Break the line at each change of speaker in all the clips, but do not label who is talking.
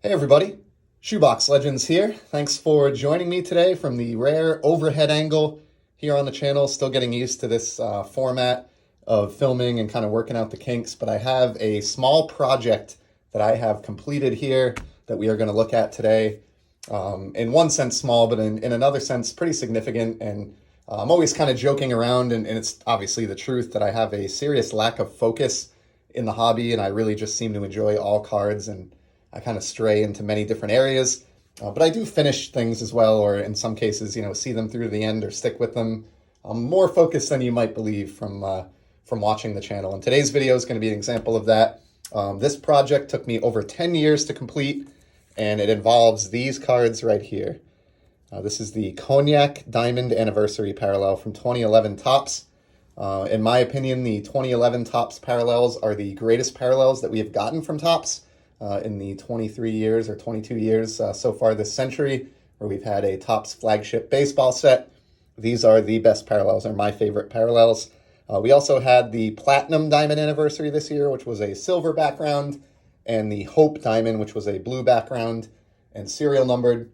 Hey everybody, Shoebox Legends here. Thanks for joining me today from the rare overhead angle here on the channel. Still getting used to this format of filming and kind of working out the kinks, but I have a small project that I have completed here that we are going to look at today. In one sense small, but in another sense pretty significant, and I'm always kind of joking around, and it's obviously the truth that I have a serious lack of focus in the hobby, and I really just seem to enjoy all cards, and I kind of stray into many different areas, but I do finish things as well, or in some cases, see them through to the end or stick with them. I'm more focused than you might believe from watching the channel. And today's video is going to be an example of that. This project took me over 10 years to complete, and it involves these cards right here. This is the Cognac Diamond Anniversary Parallel from 2011 Topps. In my opinion, the 2011 Topps parallels are the greatest parallels that we have gotten from Topps. In the 23 years or 22 years so far this century, where we've had a Topps flagship baseball set. These are the best parallels, they're my favorite parallels. We also had the Platinum Diamond Anniversary this year, which was a silver background, and the Hope Diamond, which was a blue background and serial numbered.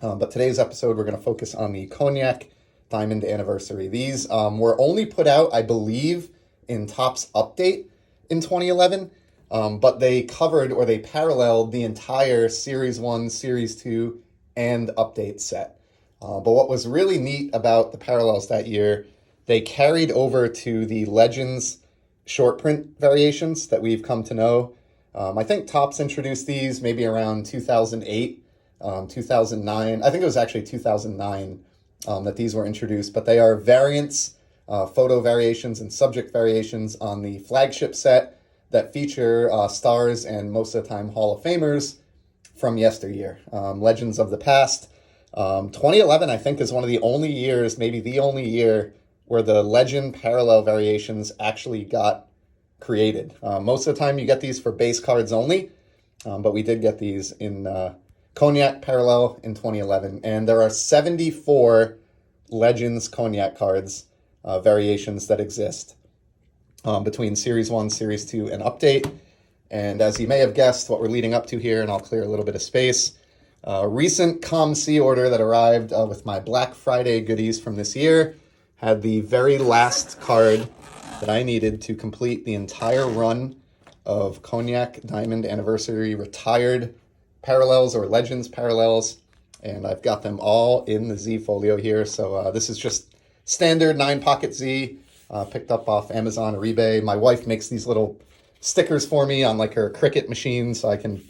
But today's episode, we're going to focus on the Cognac Diamond Anniversary. These were only put out, I believe, in Topps Update in 2011. But they covered, or they paralleled, the entire Series 1, Series 2, and Update set. But what was really neat about the parallels that year, they carried over to the Legends short print variations that we've come to know. I think Topps introduced these maybe around 2008, 2009. I think it was actually 2009 that these were introduced, but they are variants, photo variations, and subject variations on the flagship set that feature stars and most of the time Hall of Famers from yesteryear, legends of the past. 2011, I think, is one of the only years, maybe the only year, where the legend parallel variations actually got created. Most of the time you get these for base cards only, but we did get these in Cognac parallel in 2011. And there are 74 Legends Cognac cards variations that exist. Between Series 1, Series 2, and Update. And as you may have guessed, what we're leading up to here, and I'll clear a little bit of space, a recent ComC order that arrived with my Black Friday goodies from this year had the very last card that I needed to complete the entire run of Cognac Diamond Anniversary retired parallels or Legends parallels, and I've got them all in the Z folio here. So this is just standard 9-pocket Z. Picked up off Amazon or eBay. My wife makes these little stickers for me on like her Cricut machine, so I can,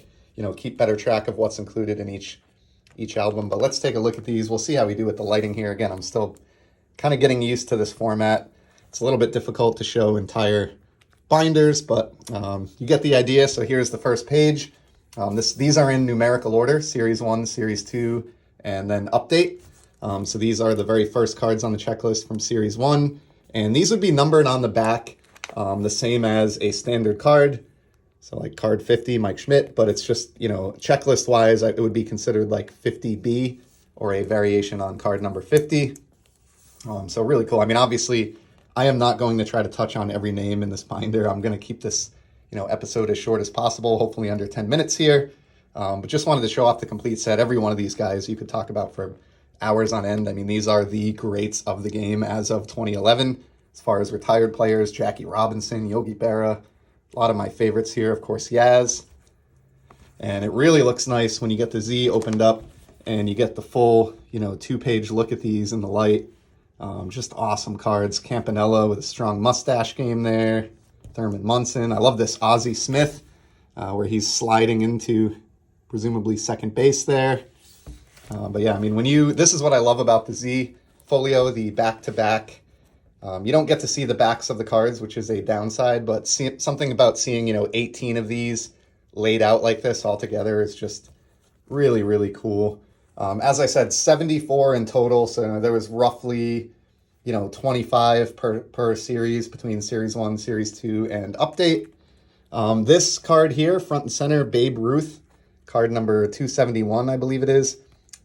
keep better track of what's included in each album. But let's take a look at these. We'll see how we do with the lighting here. Again, I'm still kind of getting used to this format. It's a little bit difficult to show entire binders, but you get the idea. So here's the first page. These are in numerical order: Series 1, Series 2, and then Update. So these are the very first cards on the checklist from Series 1. And these would be numbered on the back, the same as a standard card. So like card 50, Mike Schmidt, but it's just, checklist-wise, it would be considered like 50B or a variation on card number 50. So really cool. I mean, obviously, I am not going to try to touch on every name in this binder. I'm going to keep this, episode as short as possible, hopefully under 10 minutes here. But just wanted to show off the complete set. Every one of these guys you could talk about for hours on end. I mean, these are the greats of the game as of 2011. As far as retired players, Jackie Robinson, Yogi Berra, a lot of my favorites here, of course, Yaz. And it really looks nice when you get the Z opened up and you get the full, 2-page look at these in the light. Just awesome cards. Campanella with a strong mustache game there. Thurman Munson. I love this Ozzie Smith, where he's sliding into presumably second base there. But yeah, I mean, this is what I love about the Z folio, the back-to-back. You don't get to see the backs of the cards, which is a downside, but something about seeing, 18 of these laid out like this all together is just really, really cool. As I said, 74 in total, so there was roughly, 25 per series between Series 1, Series 2, and Update. This card here, front and center, Babe Ruth, card number 271, I believe it is.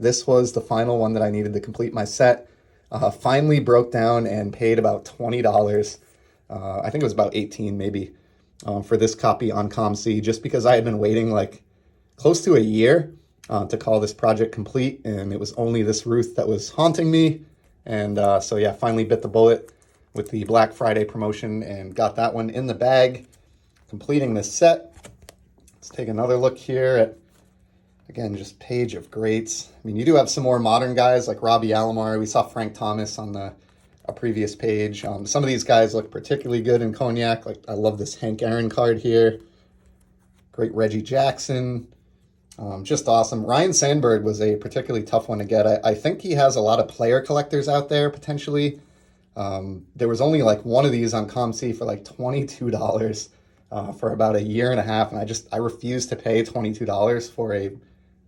This was the final one that I needed to complete my set. Finally broke down and paid about $20. I think it was about 18 maybe for this copy on ComC, just because I had been waiting like close to a year to call this project complete, and it was only this Ruth that was haunting me. And so yeah, finally bit the bullet with the Black Friday promotion and got that one in the bag, completing this set. Let's take another look here at, again, just page of greats. I mean, you do have some more modern guys like Robbie Alomar. We saw Frank Thomas on a previous page. Some of these guys look particularly good in Cognac. Like, I love this Hank Aaron card here. Great Reggie Jackson. Just awesome. Ryan Sandberg was a particularly tough one to get. I think he has a lot of player collectors out there, potentially. There was only like one of these on ComC for like $22 for about a year and a half, and I refuse to pay $22 for a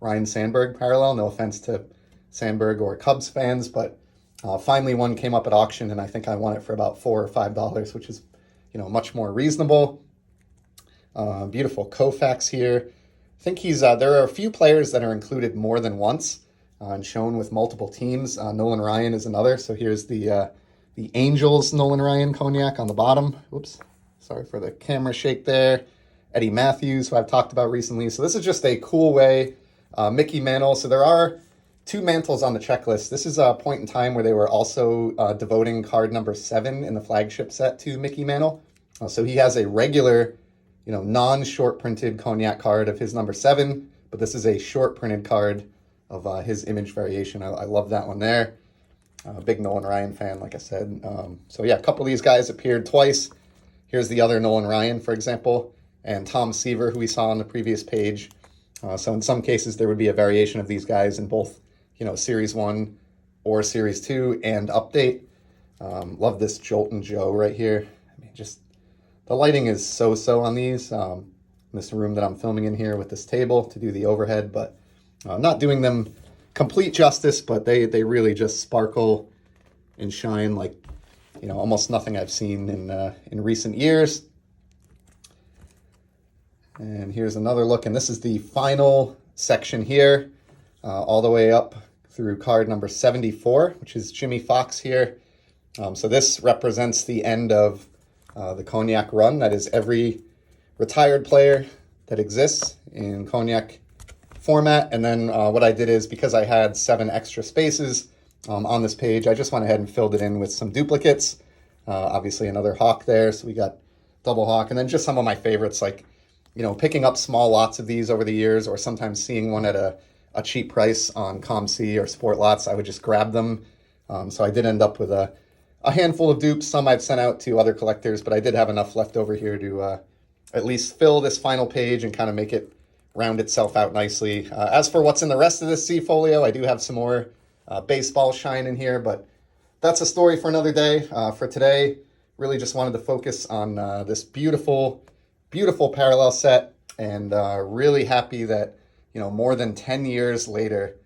Ryan Sandberg parallel. No offense to Sandberg or Cubs fans, but finally one came up at auction, and I think I won it for about $4 or $5, which is, much more reasonable. Beautiful Koufax here. I think there are a few players that are included more than once and shown with multiple teams. Nolan Ryan is another. So here's the Angels Nolan Ryan Cognac on the bottom. Oops, sorry for the camera shake there. Eddie Matthews, who I've talked about recently. So this is just a cool way. Mickey Mantle. So there are 2 mantles on the checklist. This is a point in time where they were also devoting card number 7 in the flagship set to Mickey Mantle. So he has a regular, non-short printed Cognac card of his number 7, but this is a short printed card of his image variation. I love that one there. Big Nolan Ryan fan, like I said. So yeah, a couple of these guys appeared twice. Here's the other Nolan Ryan, for example, and Tom Seaver, who we saw on the previous page. So in some cases, there would be a variation of these guys in both, Series 1 or Series 2 and Update. Love this Jolton Joe right here. I mean, just the lighting is so-so on these. This room that I'm filming in here with this table to do the overhead, but not doing them complete justice, but they really just sparkle and shine like, almost nothing I've seen in recent years. And here's another look, and this is the final section here, all the way up through card number 74, which is Jimmy Fox here. So this represents the end of the Cognac run. That is every retired player that exists in Cognac format. And then what I did is, because I had 7 extra spaces on this page, I just went ahead and filled it in with some duplicates. Obviously another Hawk there, so we got double Hawk, and then just some of my favorites, like picking up small lots of these over the years, or sometimes seeing one at a cheap price on ComC or Sport Lots, I would just grab them. So I did end up with a handful of dupes. Some I've sent out to other collectors, but I did have enough left over here to at least fill this final page and kind of make it round itself out nicely. As for what's in the rest of this C folio, I do have some more baseball shine in here, but that's a story for another day. For today, really just wanted to focus on this beautiful, beautiful parallel set, and really happy that, more than 10 years later,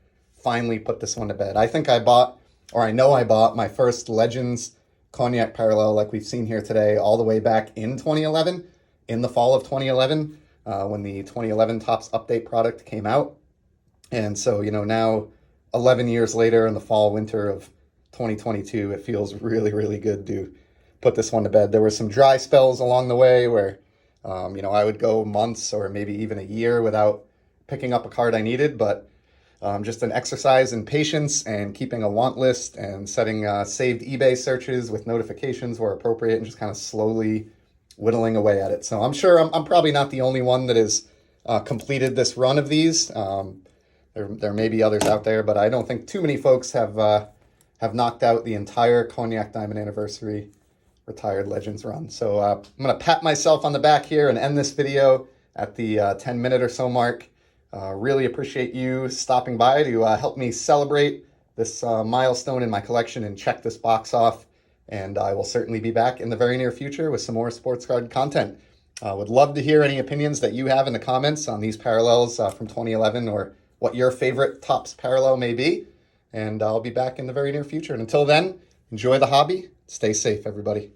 finally put this one to bed. I think I bought my first Legends Cognac parallel, like we've seen here today, all the way back in 2011, in the fall of 2011, when the 2011 Topps Update product came out. And so, now 11 years later in the fall, winter of 2022, it feels really, really good to put this one to bed. There were some dry spells along the way where, I would go months or maybe even a year without picking up a card I needed, but just an exercise in patience and keeping a want list and setting saved eBay searches with notifications where appropriate, and just kind of slowly whittling away at it. So I'm sure I'm probably not the only one that has completed this run of these. There may be others out there, but I don't think too many folks have knocked out the entire Cognac Diamond Anniversary Retired Legends run. So I'm going to pat myself on the back here and end this video at the 10-minute or so mark. Really appreciate you stopping by to help me celebrate this milestone in my collection and check this box off. And I will certainly be back in the very near future with some more sports card content. Would love to hear any opinions that you have in the comments on these parallels from 2011, or what your favorite Topps parallel may be. And I'll be back in the very near future. And until then, enjoy the hobby. Stay safe, everybody.